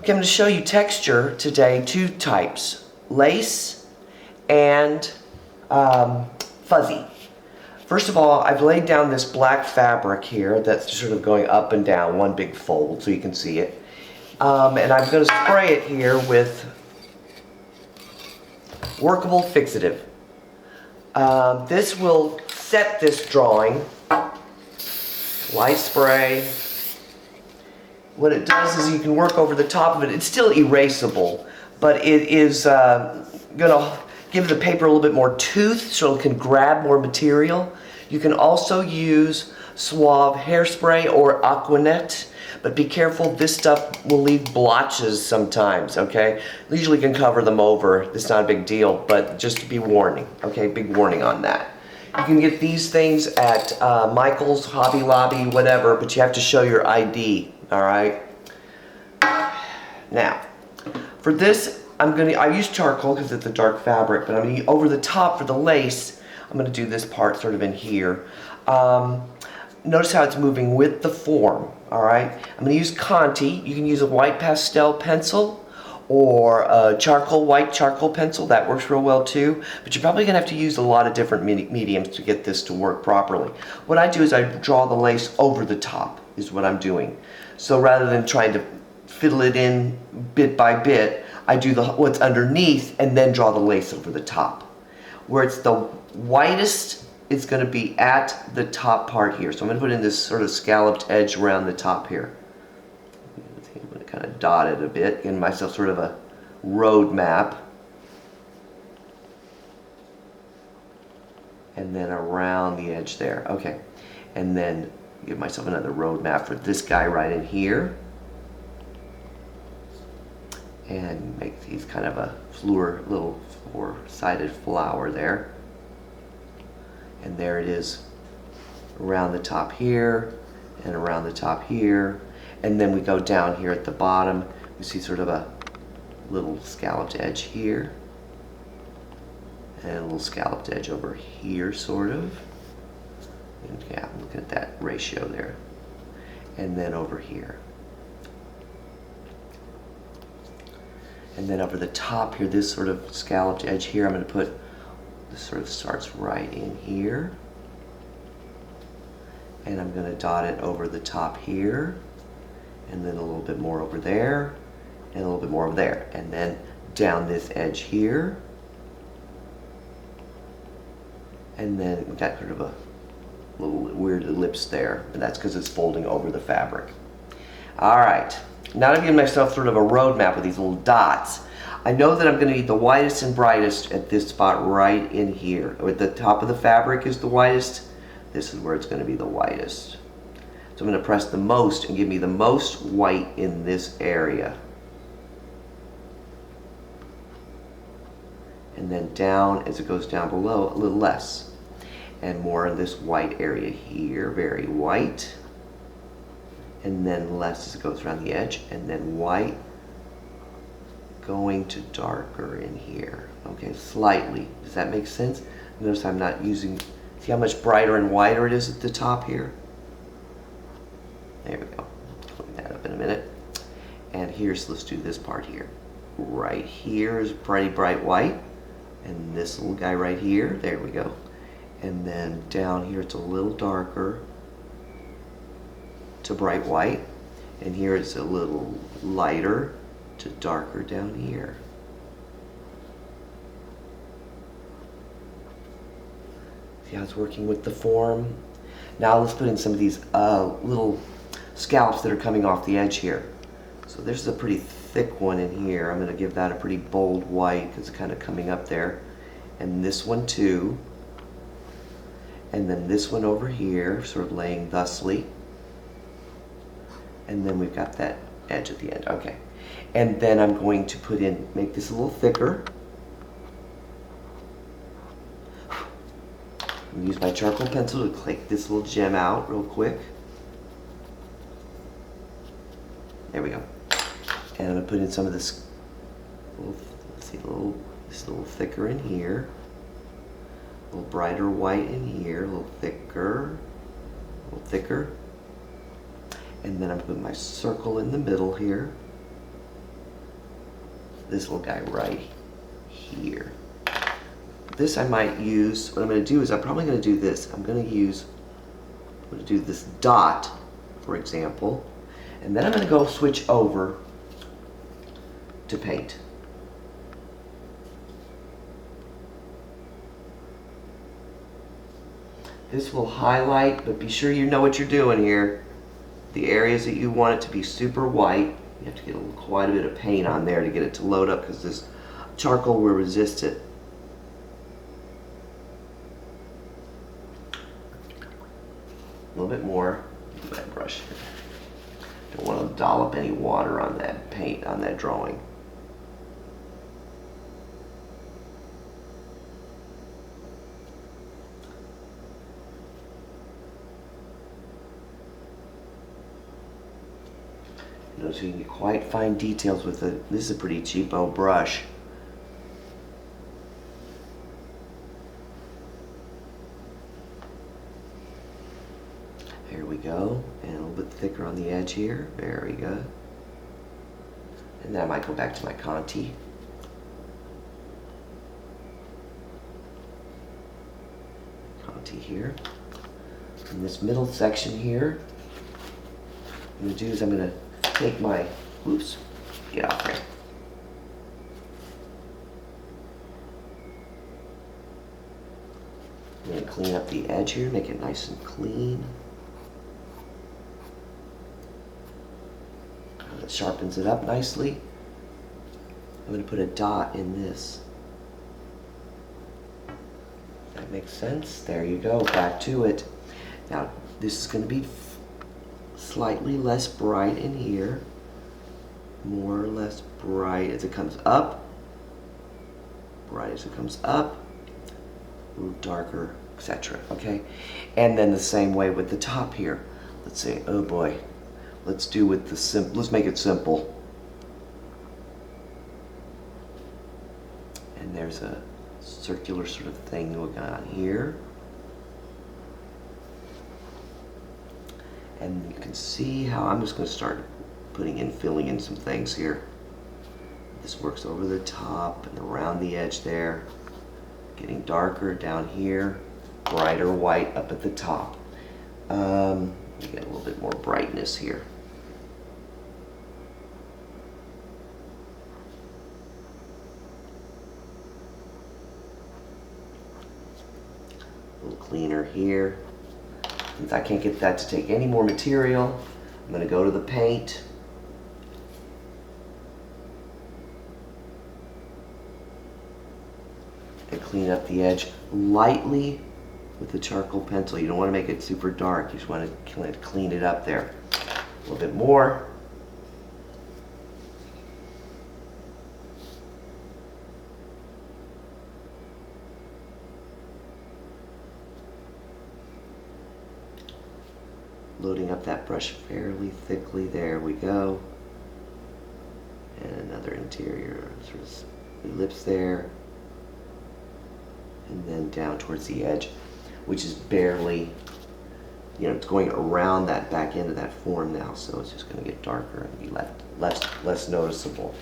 Okay, I'm going to show you texture today, two types, lace and fuzzy. First of all, I've laid down this black fabric here that's sort of going up and down, one big fold so you can see it. And I'm going to spray it here with Workable Fixative. This will set this drawing. Light spray. What it does is you can work over the top of it. It's still erasable, but it is going to give the paper a little bit more tooth so it can grab more material. You can also use Suave hairspray or Aquanet, but be careful, this stuff will leave blotches sometimes, okay? Usually can cover them over. It's not a big deal, but just be warning, okay? Big warning on that. You can get these things at Michael's, Hobby Lobby, whatever, but you have to show your ID, all right? Now, for this, I use charcoal because it's a dark fabric, but I'm going to over the top for the lace, I'm going to do this part sort of in here. Notice how it's moving with the form, all right? I'm going to use Conti. You can use a white pastel pencil or a white charcoal pencil. That works real well too. But you're probably going to have to use a lot of different mediums to get this to work properly. What I do is I draw the lace over the top is what I'm doing. So rather than trying to fiddle it in bit by bit, I do what's underneath and then draw the lace over the top. Where it's the whitest, it's going to be at the top part here. So I'm going to put in this sort of scalloped edge around the top here. I'm going to kind of dot it a bit, give myself sort of a road map. And then around the edge there. Okay. And then give myself another road map for this guy right in here. And make these kind of a little four-sided flower there. And there it is around the top here and around the top here. And then we go down here at the bottom. We see sort of a little scalloped edge here. And a little scalloped edge over here, sort of. And yeah, look at that ratio there. And then over here. And then over the top here, this sort of scalloped edge here, I'm going to put, this sort of starts right in here. And I'm going to dot it over the top here. And then a little bit more over there. And a little bit more over there. And then down this edge here. And then we got sort of a little weird ellipse there. And that's because it's folding over the fabric. Alright. Now I've given myself sort of a road map with these little dots. I know that I'm going to need the whitest and brightest at this spot right in here. At the top of the fabric is the whitest. This is where it's going to be the whitest. So I'm going to press the most and give me the most white in this area. And then down, as it goes down below, a little less. And more in this white area here, very white. And then less as it goes around the edge, and then white going to darker in here. Okay, slightly. Does that make sense? Notice I'm not using, see how much brighter and whiter it is at the top here? There we go. Clean that up in a minute. And let's do this part here. Right here is pretty bright white, and this little guy right here, there we go. And then down here it's a little darker to bright white, and here it's a little lighter to darker down here. See how it's working with the form? Now let's put in some of these little scallops that are coming off the edge here. So there's a pretty thick one in here. I'm going to give that a pretty bold white because it's kind of coming up there. And this one too. And then this one over here, sort of laying thusly. And then we've got that edge at the end. Okay. And then I'm going to make this a little thicker. Use my charcoal pencil to click this little gem out real quick. There we go. And I'm going to put in some of this, this a little thicker in here. A little brighter white in here, a little thicker. And then I'm putting my circle in the middle here. this little guy right here. This I might use, what I'm going to do is I'm probably going to do this. I'm going to do this dot, for example, and then I'm going to go switch over to paint. This will highlight, but be sure you know what you're doing here. The areas that you want it to be super white, you have to get quite a bit of paint on there to get it to load up because this charcoal will resist it. A little bit more. That brush here. Don't want to dollop any water on that paint, on that drawing. So you can get quite fine details with it. This is a pretty cheapo brush. There we go. And a little bit thicker on the edge here. Very good. And then I might go back to my Conti. Conti here. In this middle section here, what I'm going to do is I'm going to take my, oops, get off there. I'm going to clean up the edge here, make it nice and clean. That sharpens it up nicely. I'm going to put a dot in this. That makes sense. There you go, back to it. Now, this is going to be slightly less bright in here, more or less bright as it comes up, bright as it comes up, a little darker, etc. Okay, and then the same way with the top here. Let's say, oh boy, let's do with the simple. Let's make it simple. And there's a circular sort of thing going on here. And you can see how I'm just going to start filling in some things here. This works over the top and around the edge there. Getting darker down here, brighter white up at the top. You get a little bit more brightness here. A little cleaner here. Since I can't get that to take any more material, I'm going to go to the paint. And clean up the edge lightly with the charcoal pencil. You don't want to make it super dark. You just want to clean it up there. A little bit more. Loading up that brush fairly thickly. There we go. And another interior sort of ellipse there. And then down towards the edge, which is barely, it's going around that back end of that form now, so it's just going to get darker and be less noticeable.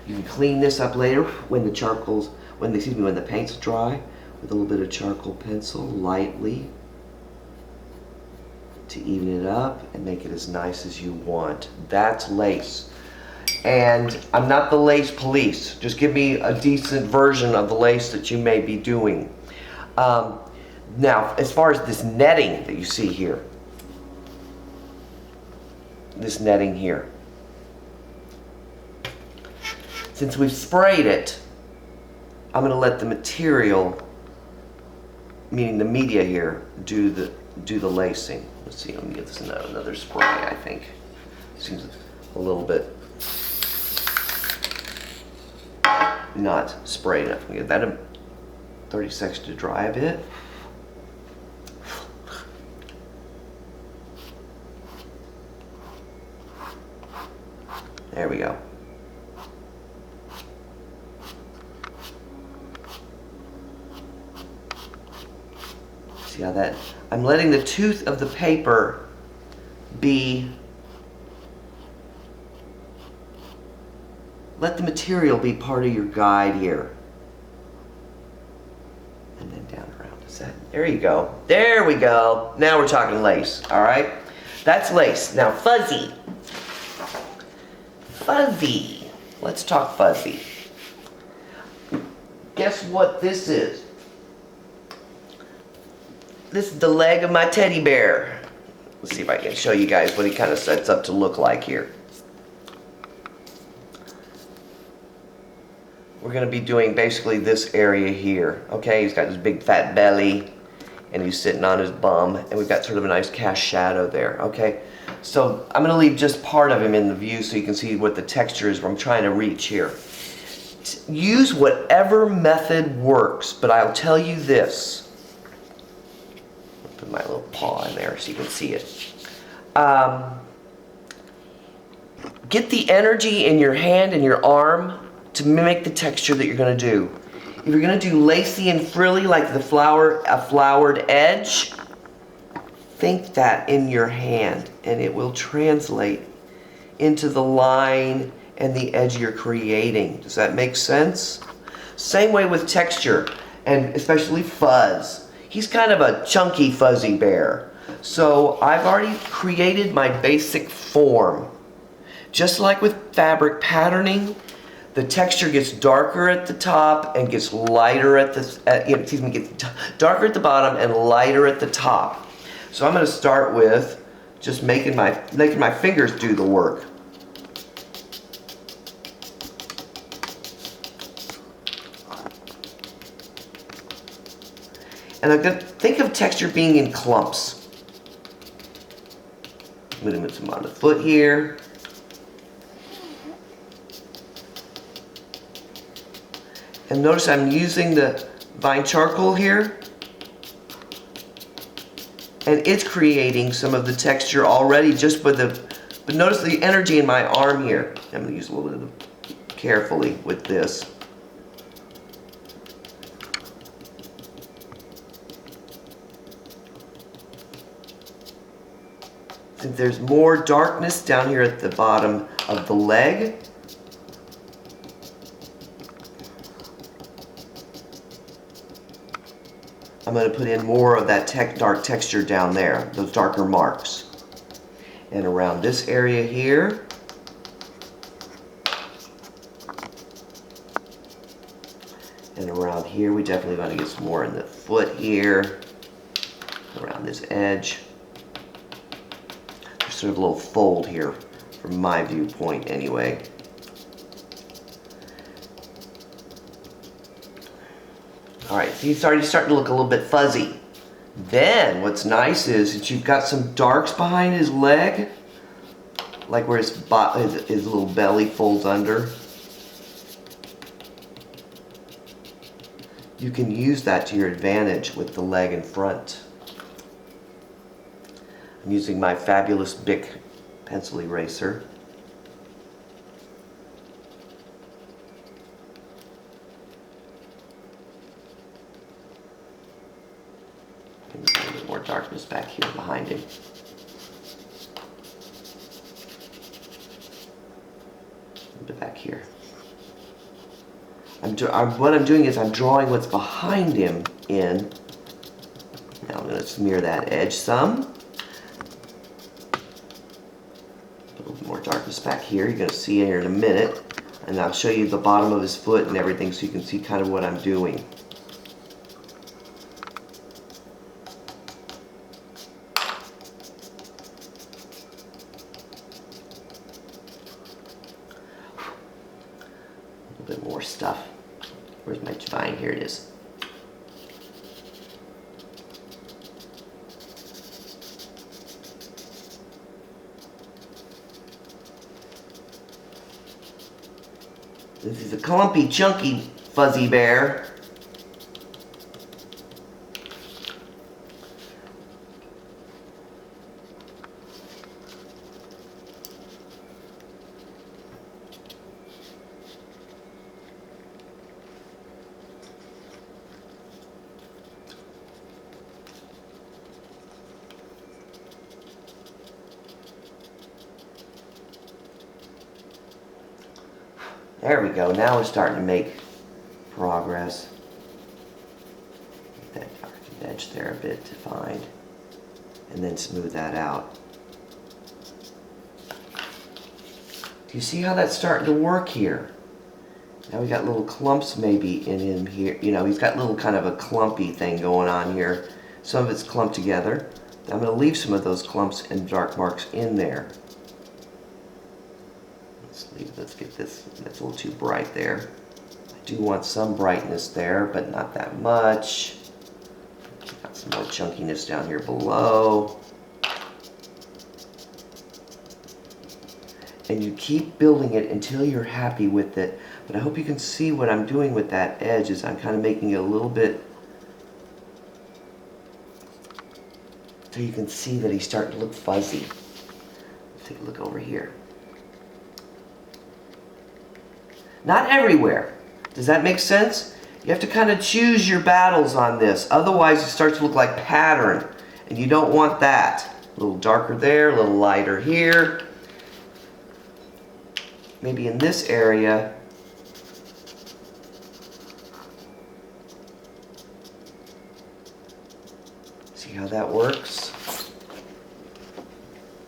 You can clean this up later when the paint's dry with a little bit of charcoal pencil, lightly, to even it up and make it as nice as you want. That's lace. And I'm not the lace police. Just give me a decent version of the lace that you may be doing. Now, as far as this netting that you see here, this netting here, since we've sprayed it, I'm going to let the material, meaning the media here, do the lacing. Let's see, let me get this another spray, I think. Seems a little bit not sprayed enough. We get that in 30 seconds to dry a bit. There we go. See how that, I'm letting the tooth of the paper be let the material be part of your guide here. And then down around. Is that? There you go. There we go. Now we're talking lace. All right. That's lace. Now fuzzy. Fuzzy. Let's talk fuzzy. Guess what this is? This is the leg of my teddy bear. Let's see if I can show you guys what he kind of sets up to look like here. We're going to be doing basically this area here. Okay, he's got his big fat belly and he's sitting on his bum and we've got sort of a nice cast shadow there. Okay, so I'm going to leave just part of him in the view so you can see what the texture is I'm trying to reach here. Use whatever method works, but I'll tell you this. Put my little paw in there so you can see it. Get the energy in your hand and your arm to mimic the texture that you're going to do. If you're going to do lacy and frilly like the a flowered edge, think that in your hand and it will translate into the line and the edge you're creating. Does that make sense? Same way with texture and especially fuzz. He's kind of a chunky fuzzy bear. So I've already created my basic form. Just like with fabric patterning, the texture gets darker at the top and gets lighter at the, gets darker at the bottom and lighter at the top. So I'm going to start with just making my fingers do the work. And I'm going to think of texture being in clumps. I'm going to put some on the foot here. And notice I'm using the vine charcoal here. And it's creating some of the texture already just by but notice the energy in my arm here. I'm going to use a little bit of carefully with this. Since there's more darkness down here at the bottom of the leg, I'm going to put in more of that dark texture down there, those darker marks. And around this area here, and around here, we definitely want to get some more in the foot here, around this edge. There's sort of a little fold here from my viewpoint anyway. Alright, so he's already starting to look a little bit fuzzy. Then, what's nice is that you've got some darks behind his leg, like where his little belly folds under. You can use that to your advantage with the leg in front. I'm using my fabulous Bic pencil eraser. And a little bit more darkness back here behind him. A little bit back here. What I'm doing is I'm drawing what's behind him in. Now I'm going to smear that edge some. A little more darkness back here. You're going to see it here in a minute. And I'll show you the bottom of his foot and everything so you can see kind of what I'm doing. A little bit more stuff. Where's my vine? Here it is. This is a clumpy, chunky, fuzzy bear. There we go. Now we're starting to make progress. Get that darkened edge there a bit defined. And then smooth that out. Do you see how that's starting to work here? Now we got little clumps maybe in him here. You know, he's got little kind of a clumpy thing going on here. Some of it's clumped together. I'm going to leave some of those clumps and dark marks in there. Let's get this. That's a little too bright there. I do want some brightness there, but not that much. Got some more chunkiness down here below. And you keep building it until you're happy with it. But I hope you can see what I'm doing with that edge is I'm kind of making it a little bit so you can see that he's starting to look fuzzy. Let's take a look over here. Not everywhere. Does that make sense? You have to kind of choose your battles on this. Otherwise it starts to look like pattern. And you don't want that. A little darker there, a little lighter here. Maybe in this area. See how that works?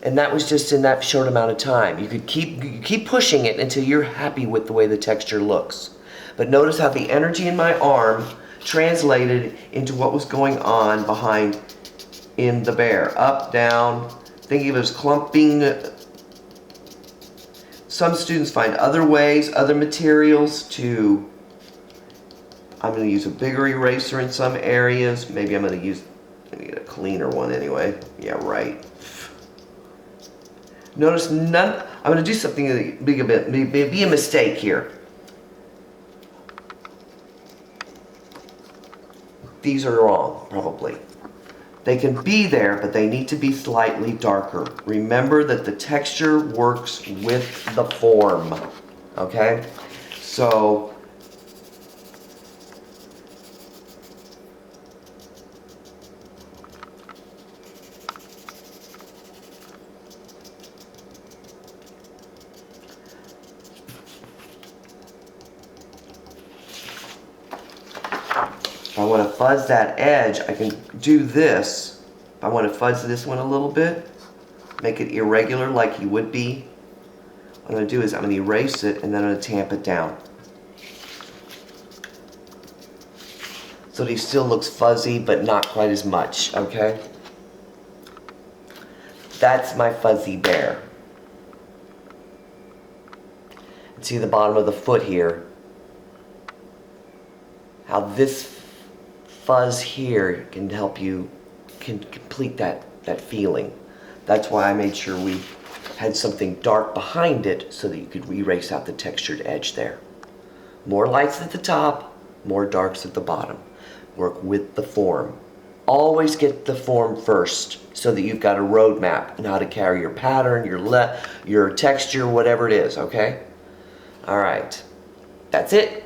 And that was just in that short amount of time. You could keep pushing it until you're happy with the way the texture looks. But notice how the energy in my arm translated into what was going on behind in the bear. Up, down, thinking of it as clumping. Some students find other ways, other materials to, I'm going to use a bigger eraser in some areas. Maybe I'm going to use a cleaner one anyway. Yeah, right. Notice none, I'm going to do something that be a mistake here. These are wrong, probably. They can be there, but they need to be slightly darker. Remember that the texture works with the form, okay? So, if I want to fuzz that edge, I can do this. If I want to fuzz this one a little bit, make it irregular like you would be, what I'm going to do is I'm going to erase it and then I'm going to tamp it down. So that he still looks fuzzy, but not quite as much, okay? That's my fuzzy bear. And see the bottom of the foot here. How this fuzz here can help you complete that feeling. That's why I made sure we had something dark behind it so that you could erase out the textured edge there. More lights at the top, more darks at the bottom. Work with the form. Always get the form first so that you've got a roadmap and how to carry your pattern, your texture, whatever it is, okay? All right, that's it.